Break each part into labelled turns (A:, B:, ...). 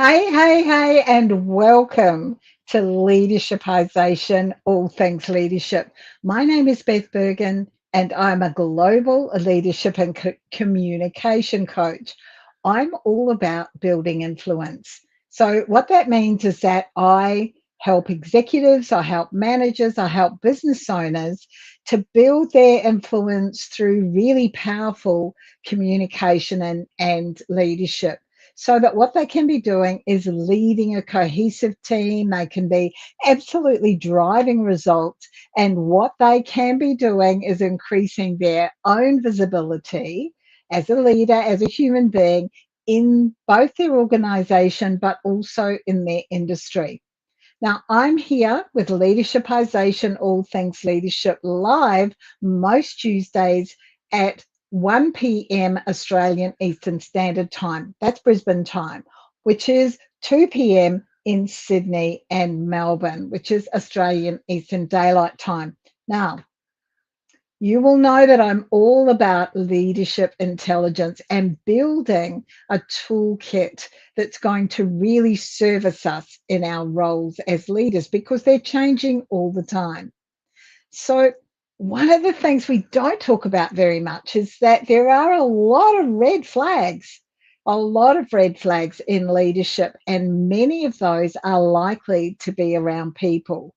A: Hey, and welcome to Leadershipisation, all things leadership. My name is Beth Bergen, and I'm a global leadership and communication coach. I'm all about building influence. So, what that means is that I help executives, I help managers, I help business owners to build their influence through really powerful communication and leadership so that what they can be doing is leading a cohesive team. They can be absolutely driving results. And what they can be doing is increasing their own visibility as a leader, as a human being in both their organization, but also in their industry. Now, I'm here with Leadershipisation, All Things Leadership live most Tuesdays at 1 p.m. Australian Eastern Standard Time. That's Brisbane time, which is 2 p.m. in Sydney and Melbourne, which is Australian Eastern Daylight Time. Now, you will know that I'm all about leadership intelligence and building a toolkit that's going to really service us in our roles as leaders because they're changing all the time. So, one of the things we don't talk about very much is that there are a lot of red flags in leadership, and many of those are likely to be around people.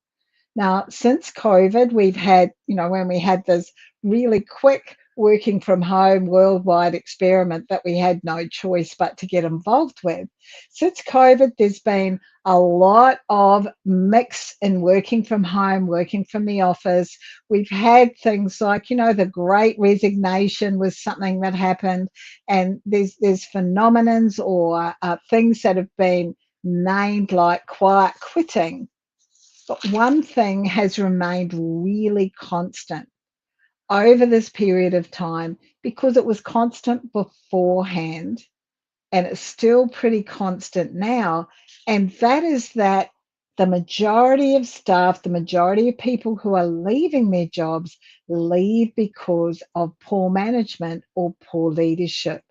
A: Now, since COVID, we've had, when we had this really quick working from home worldwide experiment that we had no choice but to get involved with. Since COVID, there's been a lot of mix in working from home, working from the office. We've had things like, the great resignation was something that happened, and there's phenomenons or things that have been named like quiet quitting, but one thing has remained really constant over this period of time because it was constant beforehand and it's still pretty constant now. And that is that the majority of staff, the majority of people who are leaving their jobs leave because of poor management or poor leadership.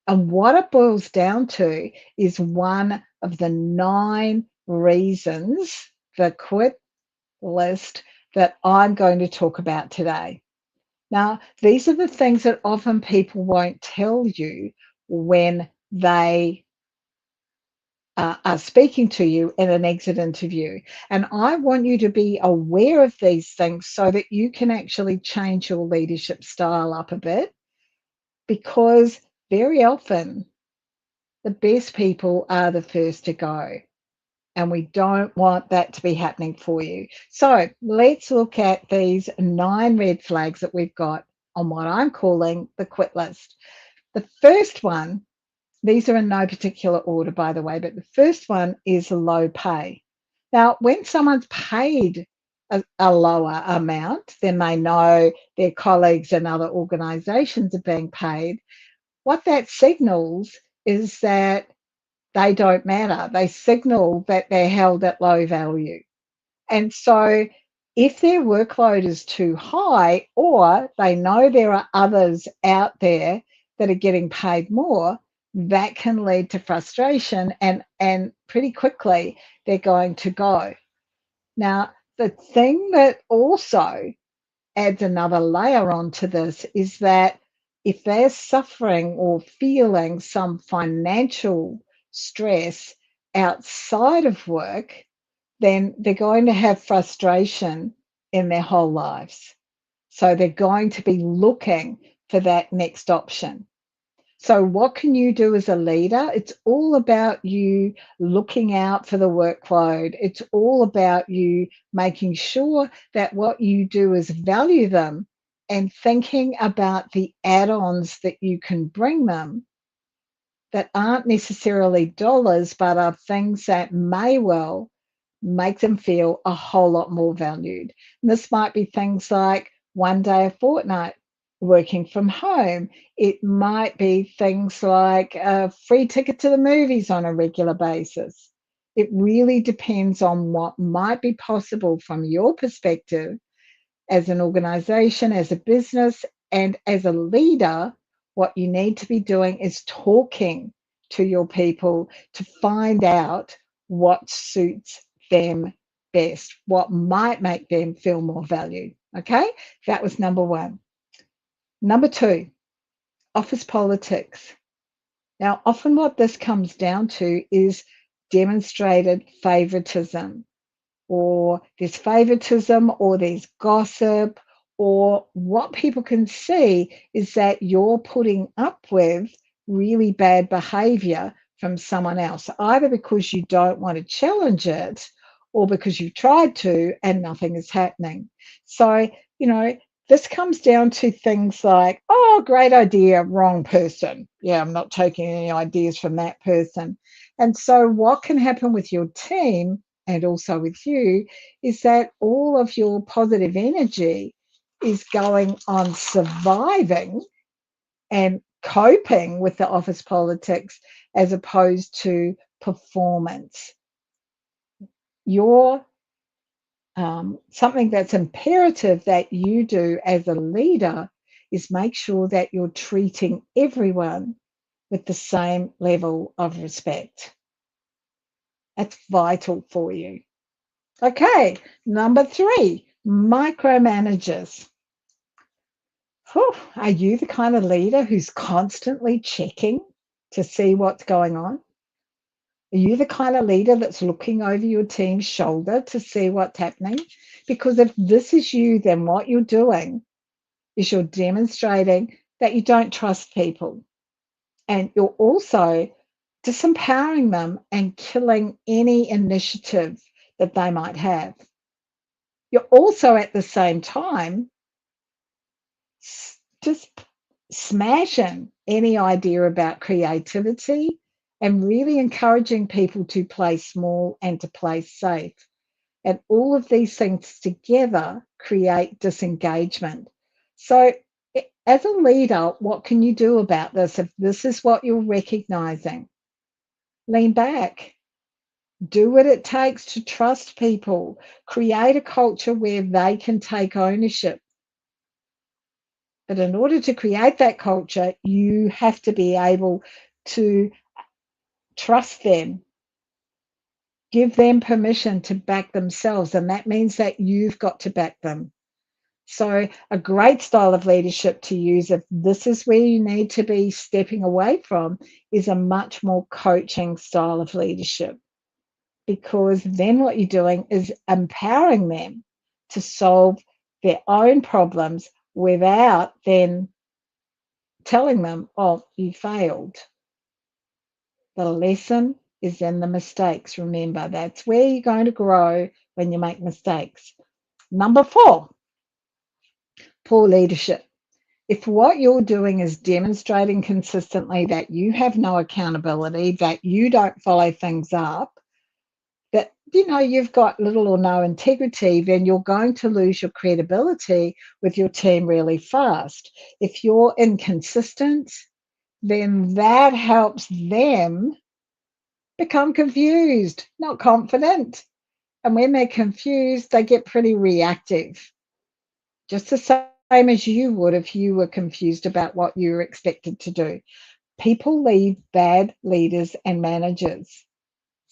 A: And what it boils down to is one of the 9 reasons, the quit list, that I'm going to talk about today. Now, these are the things that often people won't tell you when they are speaking to you in an exit interview. And I want you to be aware of these things so that you can actually change your leadership style up a bit, because very often the best people are the first to go. And we don't want that to be happening for you. So let's look at these 9 red flags that we've got on what I'm calling the quit list. The first one, these are in no particular order, by the way, but the first one is low pay. Now, when someone's paid a lower amount than they know their colleagues and other organizations are being paid, what that signals is that they don't matter. They signal that they're held at low value. And so if their workload is too high, or they know there are others out there that are getting paid more, that can lead to frustration, and pretty quickly they're going to go. Now, the thing that also adds another layer onto this is that if they're suffering or feeling some financial stress outside of work, then they're going to have frustration in their whole lives. So they're going to be looking for that next option. So, what can you do as a leader? It's all about you looking out for the workload. It's all about you making sure that what you do is value them and thinking about the add ons that you can bring them that aren't necessarily dollars, but are things that may well make them feel a whole lot more valued. And this might be things like 1 day a fortnight working from home. It might be things like a free ticket to the movies on a regular basis. It really depends on what might be possible from your perspective as an organization, as a business, and as a leader. What you need to be doing is talking to your people to find out what suits them best, what might make them feel more valued. Okay, that was number one. Number two, office politics. Now, often what this comes down to is demonstrated favoritism, or there's favoritism, or there's gossip, or what people can see is that you're putting up with really bad behavior from someone else, either because you don't want to challenge it or because you've tried to and nothing is happening. So, this comes down to things like, oh, great idea, wrong person. Yeah, I'm not taking any ideas from that person. And so, what can happen with your team and also with you is that all of your positive energy is going on surviving and coping with the office politics as opposed to performance. Your something that's imperative that you do as a leader is make sure that you're treating everyone with the same level of respect. That's vital for you. Okay, number three, micromanagers. Whew, are you the kind of leader who's constantly checking to see what's going on? Are you the kind of leader that's looking over your team's shoulder to see what's happening? Because if this is you, then what you're doing is you're demonstrating that you don't trust people. And you're also disempowering them and killing any initiative that they might have. You're also at the same time just smashing any idea about creativity and really encouraging people to play small and to play safe. And all of these things together create disengagement. So, as a leader, what can you do about this if this is what you're recognizing? Lean back. Do what it takes to trust people. Create a culture where they can take ownership. But in order to create that culture, you have to be able to trust them, give them permission to back themselves. And that means that you've got to back them. So, a great style of leadership to use if this is where you need to be stepping away from is a much more coaching style of leadership. Because then what you're doing is empowering them to solve their own problems without then telling them, oh, you failed. The lesson is in the mistakes. Remember, that's where you're going to grow when you make mistakes. Number four, poor leadership. If what you're doing is demonstrating consistently that you have no accountability, that you don't follow things up, that you've got little or no integrity, then you're going to lose your credibility with your team really fast. If you're inconsistent, then that helps them become confused, not confident. And when they're confused, they get pretty reactive, just the same as you would if you were confused about what you were expected to do. People leave bad leaders and managers.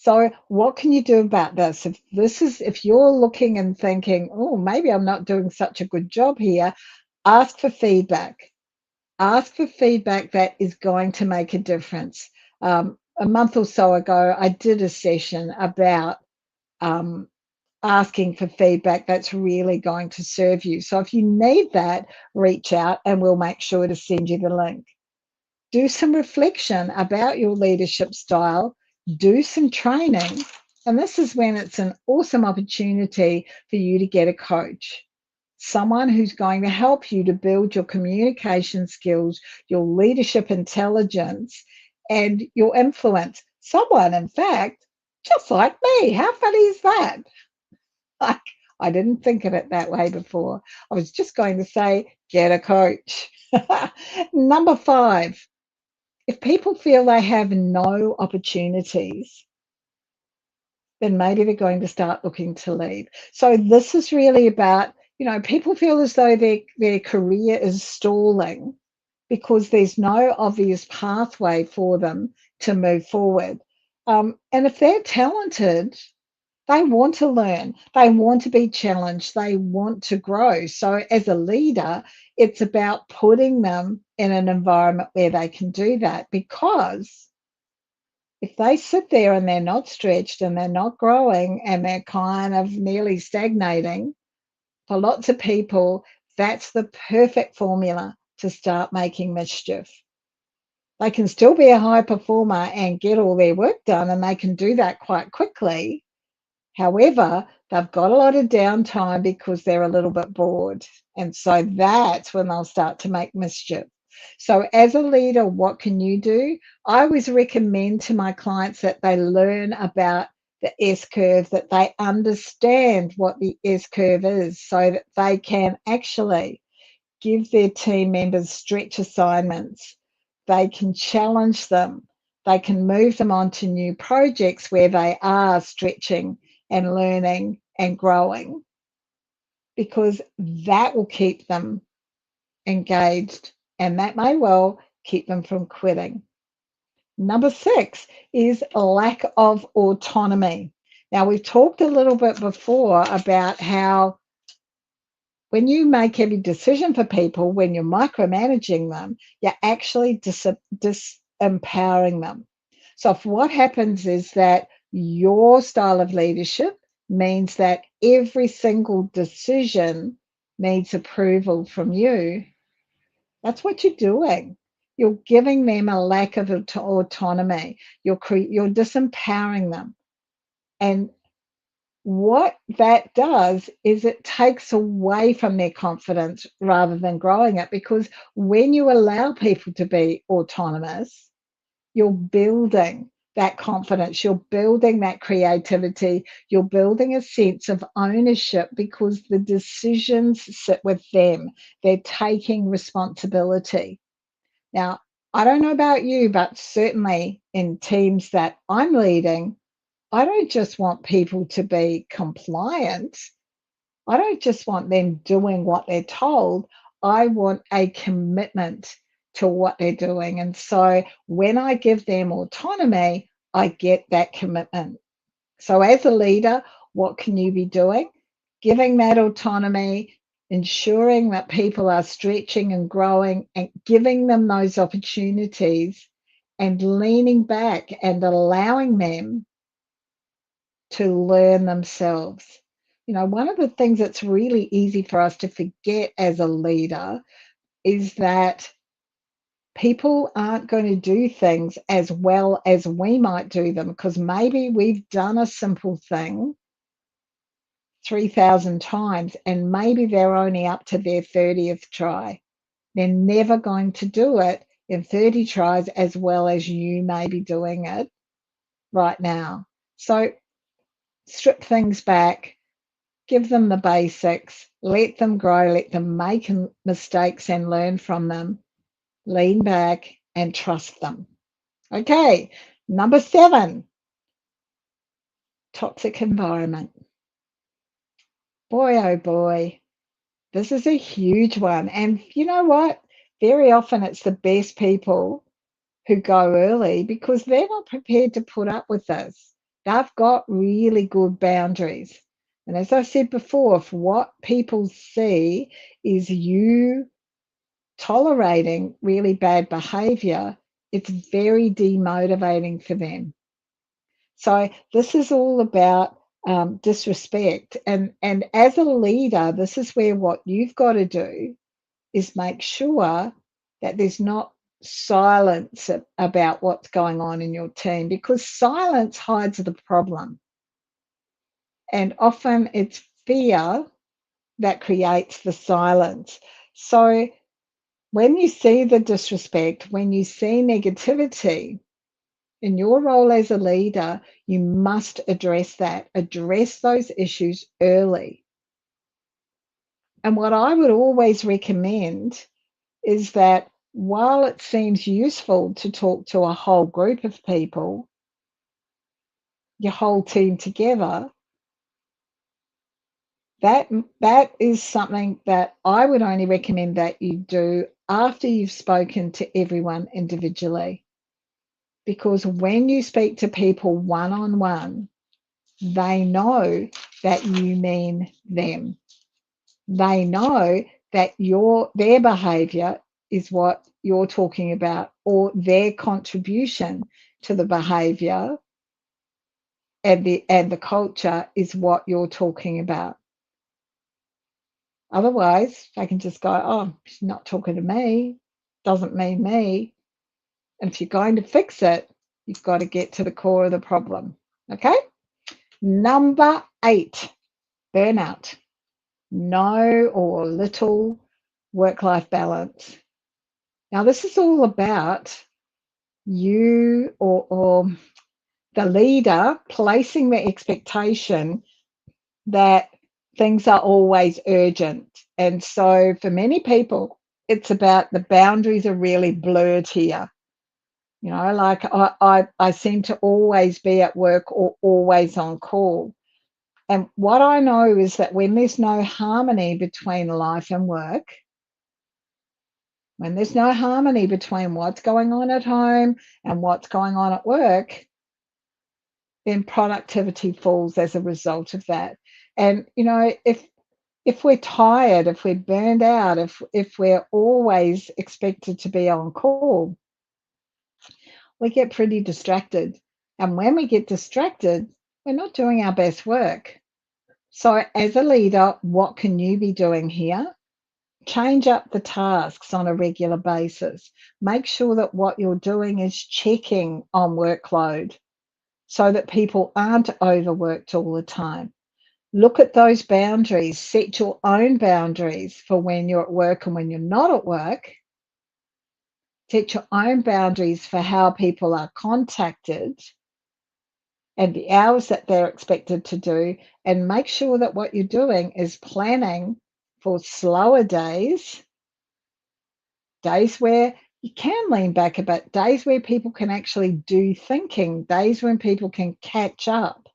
A: So what can you do about this? If you're looking and thinking, oh, maybe I'm not doing such a good job here, ask for feedback. Ask for feedback that is going to make a difference. A month or so ago, I did a session about asking for feedback that's really going to serve you. So if you need that, reach out and we'll make sure to send you the link. Do some reflection about your leadership style, do some training, and this is when it's an awesome opportunity for you to get a coach. Someone who's going to help you to build your communication skills, your leadership intelligence, and your influence. Someone, in fact, just like me. How funny is that? Like, I didn't think of it that way before. I was just going to say, get a coach. Number five, if people feel they have no opportunities, then maybe they're going to start looking to leave. So this is really about, people feel as though their career is stalling because there's no obvious pathway for them to move forward. And if they're talented, they want to learn, they want to be challenged, they want to grow. So, as a leader, it's about putting them in an environment where they can do that, because if they sit there and they're not stretched and they're not growing and they're kind of nearly stagnating, for lots of people, that's the perfect formula to start making mischief. They can still be a high performer and get all their work done, and they can do that quite quickly. However, they've got a lot of downtime because they're a little bit bored. And so that's when they'll start to make mischief. So, as a leader, what can you do? I always recommend to my clients that they learn about the S curve, that they understand what the S curve is, so that they can actually give their team members stretch assignments. They can challenge them. They can move them on to new projects where they are stretching and learning and growing, because that will keep them engaged, and that may well keep them from quitting. Number 6 is lack of autonomy. Now, we've talked a little bit before about how when you make every decision for people, when you're micromanaging them, you're actually disempowering them. So if what happens is that your style of leadership means that every single decision needs approval from you, that's what you're doing. You're giving them a lack of autonomy. You're disempowering them. And what that does is it takes away from their confidence rather than growing it, because when you allow people to be autonomous, you're building that confidence, you're building that creativity, you're building a sense of ownership, because the decisions sit with them. They're taking responsibility. Now, I don't know about you, but certainly in teams that I'm leading, I don't just want people to be compliant. I don't just want them doing what they're told. I want a commitment to what they're doing. And so when I give them autonomy, I get that commitment. So as a leader, what can you be doing? Giving that autonomy, ensuring that people are stretching and growing, and giving them those opportunities, and leaning back and allowing them to learn themselves. You know, one of the things that's really easy for us to forget as a leader is that people aren't going to do things as well as we might do them, because maybe we've done a simple thing 3,000 times and maybe they're only up to their 30th try. They're never going to do it in 30 tries as well as you may be doing it right now. So strip things back, give them the basics, let them grow, let them make mistakes and learn from them, lean back and trust them. Okay, number 7, toxic environment. Boy, oh boy, this is a huge one. And you know what? Very often it's the best people who go early because they're not prepared to put up with this. They've got really good boundaries. And as I said before, if what people see is you tolerating really bad behavior, it's very demotivating for them. So this is all about disrespect. And as a leader, this is where what you've got to do is make sure that there's not silence about what's going on in your team, because silence hides the problem. And often it's fear that creates the silence. So when you see the disrespect, when you see negativity, in your role as a leader, you must address that, address those issues early. And what I would always recommend is that while it seems useful to talk to a whole group of people, your whole team together, that is something that I would only recommend that you do after you've spoken to everyone individually. because when you speak to people one-on-one, they know that you mean them. They know that their behavior is what you're talking about, or their contribution to the behavior and the culture is what you're talking about. Otherwise, they can just go, oh, she's not talking to me, doesn't mean me. And if you're going to fix it, you've got to get to the core of the problem. Okay? Number 8, burnout. No or little work-life balance. Now, this is all about you or the leader placing the expectation that things are always urgent. And so for many people, it's about the boundaries are really blurred here. You know, like I seem to always be at work or always on call. And what I know is that when there's no harmony between life and work, when there's no harmony between what's going on at home and what's going on at work, then productivity falls as a result of that. And, you know, if we're tired, if we're burned out, if we're always expected to be on call, we get pretty distracted. And when we get distracted, we're not doing our best work. So as a leader, what can you be doing here? Change up the tasks on a regular basis. Make sure that what you're doing is checking on workload so that people aren't overworked all the time. Look at those boundaries. Set your own boundaries for when you're at work and when you're not at work. Set your own boundaries for how people are contacted and the hours that they're expected to do, and make sure that what you're doing is planning for slower days where you can lean back a bit, days where people can actually do thinking, days when people can catch up.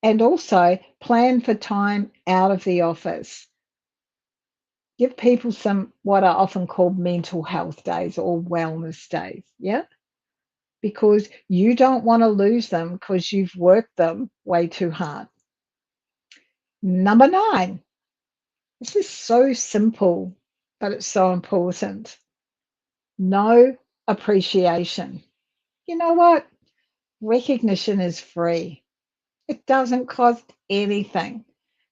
A: And also plan for time out of the office. Give people some what are often called mental health days or wellness days, yeah? Because you don't want to lose them because you've worked them way too hard. Number 9, this is so simple, but it's so important. No appreciation. You know what? Recognition is free. It doesn't cost anything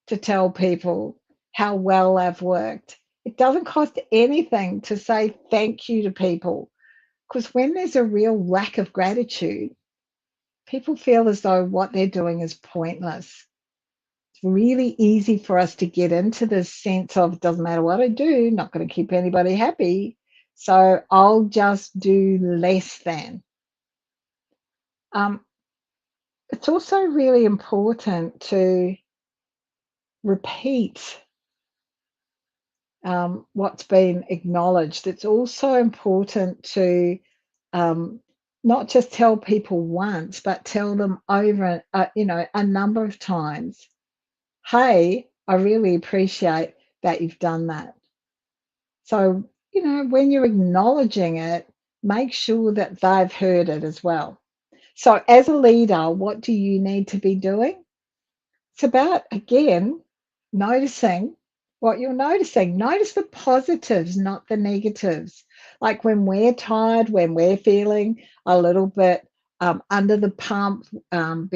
A: to tell people how well they've worked. It doesn't cost anything to say thank you to people, because when there's a real lack of gratitude, people feel as though what they're doing is pointless. It's really easy for us to get into this sense of it doesn't matter what I do, not going to keep anybody happy, so I'll just do less than. It's also really important to repeat what's been acknowledged. It's also important to not just tell people once, but tell them over, a number of times. Hey, I really appreciate that you've done that. So, when you're acknowledging it, make sure that they've heard it as well. So, as a leader, what do you need to be doing? It's about, again, noticing what you're noticing. Notice the positives, not the negatives. Like when we're tired, when we're feeling a little bit under the pump, and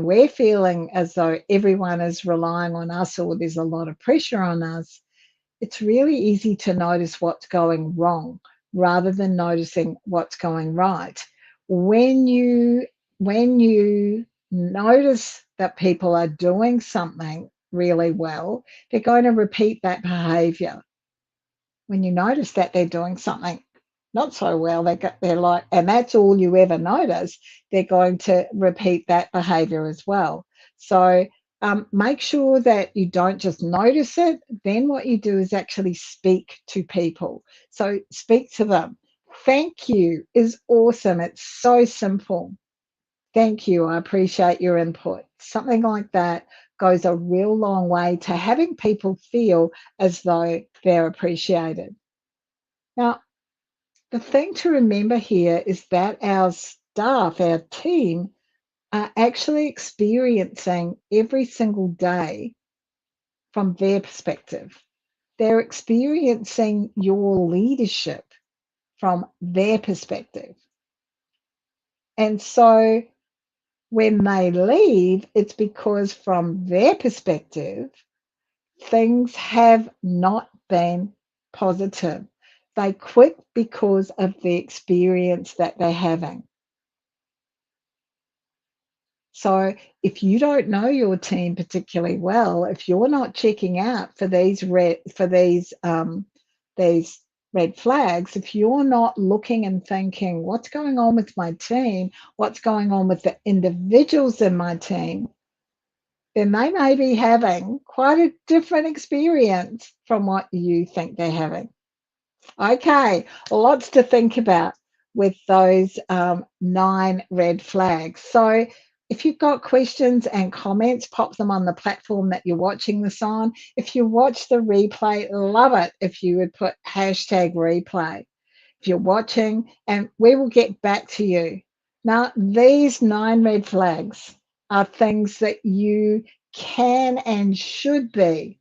A: we're feeling as though everyone is relying on us or there's a lot of pressure on us, it's really easy to notice what's going wrong rather than noticing what's going right. When you notice that people are doing something really well, they're going to repeat that behavior. When you notice that they're doing something not so well, they're like, and that's all you ever notice, they're going to repeat that behavior as well. So make sure that you don't just notice it. Then what you do is actually speak to people. So speak to them. Thank you is awesome. It's so simple. Thank you. I appreciate your input. Something like that goes a real long way to having people feel as though they're appreciated. Now, The thing to remember here is that our staff, our team, are actually experiencing every single day from their perspective. They're experiencing your leadership from their perspective. And so when they leave, it's because from their perspective, things have not been positive. They quit because of the experience that they're having. So if you don't know your team particularly well, if you're not checking out for these red flags, if you're not looking and thinking, what's going on with my team, what's going on with the individuals in my team, then they may be having quite a different experience from what you think they're having. Okay, lots to think about with those 9 red flags. So if you've got questions and comments, pop them on the platform that you're watching this on. If you watch the replay, love it if you would put hashtag replay. If you're watching, and we will get back to you. Now, these 9 red flags are things that you can and should be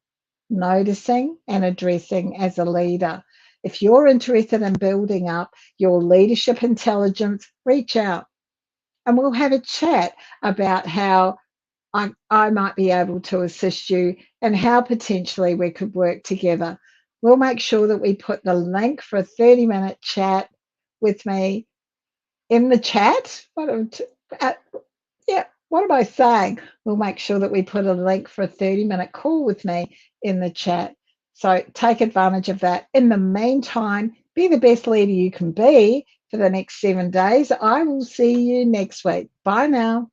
A: noticing and addressing as a leader. If you're interested in building up your leadership intelligence, reach out and we'll have a chat about how I might be able to assist you and how potentially we could work together. We'll make sure that we put the link for a 30-minute chat with me in the chat. What am I saying? We'll make sure that we put a link for a 30-minute call with me in the chat. So take advantage of that. In the meantime, be the best leader you can be for the next 7 days. I will see you next week. Bye now.